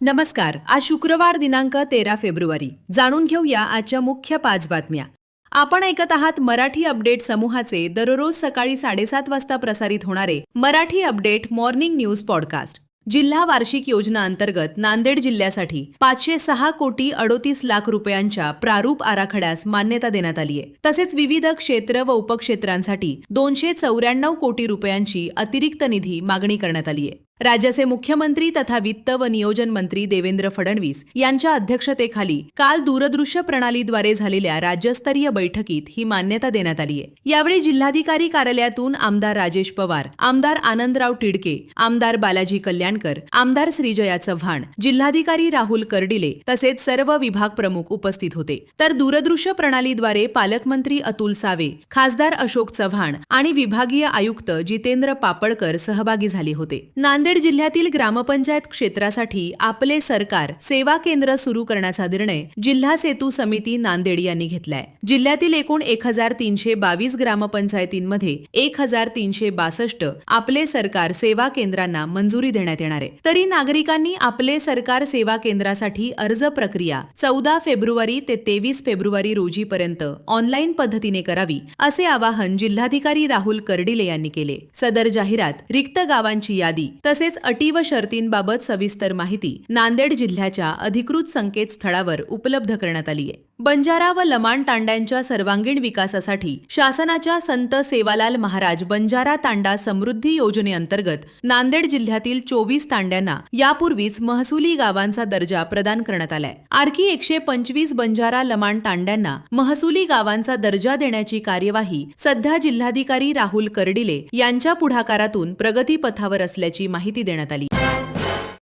नमस्कार. आज शुक्रवार दिनांक 13 फेब्रुवारी. जाणून घेऊया आजच्या मुख्य 5 बातम्या. आपण ऐकत आहात मराठी अपडेट समूहाचे दररोज सकाळी 7:30 वाजता प्रसारित होणारे Marathi update morning news podcast. जिल्हा वार्षिक योजना अंतर्गत नांदेड जिल्ह्यासाठी 506 कोटी 38 लाख रुपयांच्या प्रारूप आराखड्यास मान्यता देण्यात आली आहे. तसेच विविध क्षेत्र व उपक्षेत्रांसाठी 294 कोटी रुपयांची अतिरिक्त निधी मागणी करण्यात आली आहे. राज्याचे मुख्यमंत्री तथा वित्त व नियोजन मंत्री देवेंद्र फडणवीस यांच्या अध्यक्षतेखाली काल दूरदृश्य प्रणालीद्वारे झालेल्या राज्यस्तरीय बैठकीत ही मान्यता देण्यात आली आहे. यावेळी जिल्हाधिकारी कार्यालयातून आमदार राजेश पवार, आमदार आनंदराव तिडके, आमदार बालाजी कल्याणकर, आमदार श्रीजया चव्हाण, जिल्हाधिकारी राहुल कर्डिले तसेच सर्व विभाग प्रमुख उपस्थित होते. तर दूरदृश्य प्रणालीद्वारे पालकमंत्री अतुल सावे, खासदार अशोक चव्हाण आणि विभागीय आयुक्त जितेंद्र पापळकर सहभागी झाले होते. नांदेड जिल्ह्यातील ग्रामपंचायत क्षेत्रासाठी आपले सरकार सेवा केंद्र सुरू करण्याचा निर्णय जिल्हा सेतू समिती नांदेड यांनी घेतलाय. जिल्ह्यातील एकूण 1322 ग्रामपंचायतींमध्ये 1362 आपले सरकार सेवा केंद्रांना मंजुरी देण्यात येणार आहे. तरी नागरिकांनी आपले सरकार सेवा केंद्रासाठी अर्ज प्रक्रिया 14 फेब्रुवारी ते 23 फेब्रुवारी रोजीपर्यंत ऑनलाईन पद्धतीने करावी असे आवाहन जिल्हाधिकारी राहुल कर्डिले यांनी केले. सदर जाहिरात रिक्त गावांची यादी तसेच अटी व शर्तींबाबत सविस्तर माहिती नांदेड जिल्ह्याच्या अधिकृत संकेतस्थळावर उपलब्ध करण्यात आली आहे. बंजारा व लमाण तांड्यांच्या सर्वांगीण विकासासाठी शासनाच्या संत सेवालाल महाराज बंजारा तांडा समृद्धी योजनेअंतर्गत नांदेड जिल्ह्यातील 24 तांड्यांना यापूर्वीच महसुली गावांचा दर्जा प्रदान करण्यात आलाय. आणखी 125 बंजारा लमाण तांड्यांना महसुली गावांचा दर्जा देण्याची कार्यवाही सध्या जिल्हाधिकारी राहुल कर्डिले यांच्या पुढाकारातून प्रगतीपथावर असल्याची माहिती देण्यात आली.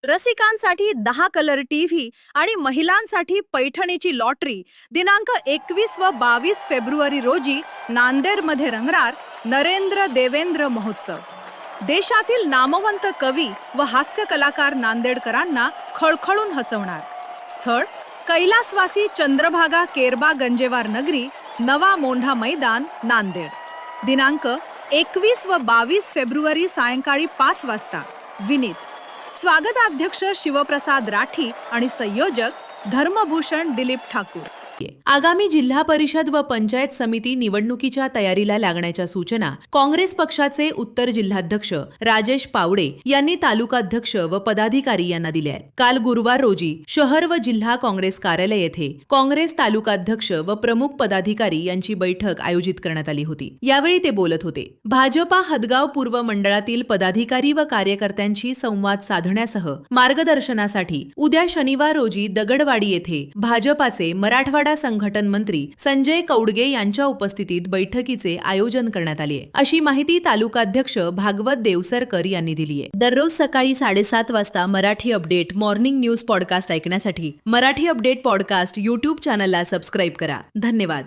रसिकांसाठी 10 कलर टीव्ही आणि महिलांसाठी पैठणीची लॉटरी दिनांक 21 व 22 फेब्रुवारी रोजी नांदेडमध्ये रंगणार नरेंद्र देवेंद्र महोत्सव. देशातील नामवंत कवी व हास्य कलाकार नांदेडकरांना खळखळून हसवणार. स्थळ कैलासवासी चंद्रभागा केरबा गंजेवार नगरी, नवा मोंढा मैदान, नांदेड. दिनांक 21 व 22 फेब्रुवारी सायंकाळी 5 वाजता. विनीत. स्वागताध्यक्ष शिवप्रसाद राठी आणि संयोजक धर्मभूषण दिलीप ठाकूर. आगामी जिल्हा परिषद व पंचायत समिती निवडणुकीच्या तयारीला लागण्याच्या सूचना काँग्रेस पक्षाचे उत्तर जिल्हाध्यक्ष राजेश पावडे यांनी तालुकाध्यक्ष व पदाधिकारी यांना दिल्या आहेत. काल गुरुवार रोजी शहर व जिल्हा काँग्रेस कार्यालय येथे काँग्रेस तालुकाध्यक्ष व प्रमुख पदाधिकारी यांची बैठक आयोजित करण्यात आली होती. यावेळी ते बोलत होते. भाजपा हदगाव पूर्व मंडळातील पदाधिकारी व कार्यकर्त्यांशी संवाद साधण्यासह मार्गदर्शनासाठी उद्या शनिवार रोजी दगडवाडी येथे भाजपाचे मराठवाडा संघटन मंत्री संजय कौडगे यांच्या उपस्थितीत बैठकीचे आयोजन करण्यात आले आहे, अशी माहिती तालुकाध्यक्ष भागवत देवसरकर यांनी दिली आहे. दररोज सकाळी 7:30 वाजता Marathi update morning news podcast ऐकण्यासाठी मराठी अपडेट पॉडकास्ट YouTube चॅनलला सबस्क्राईब करा. धन्यवाद.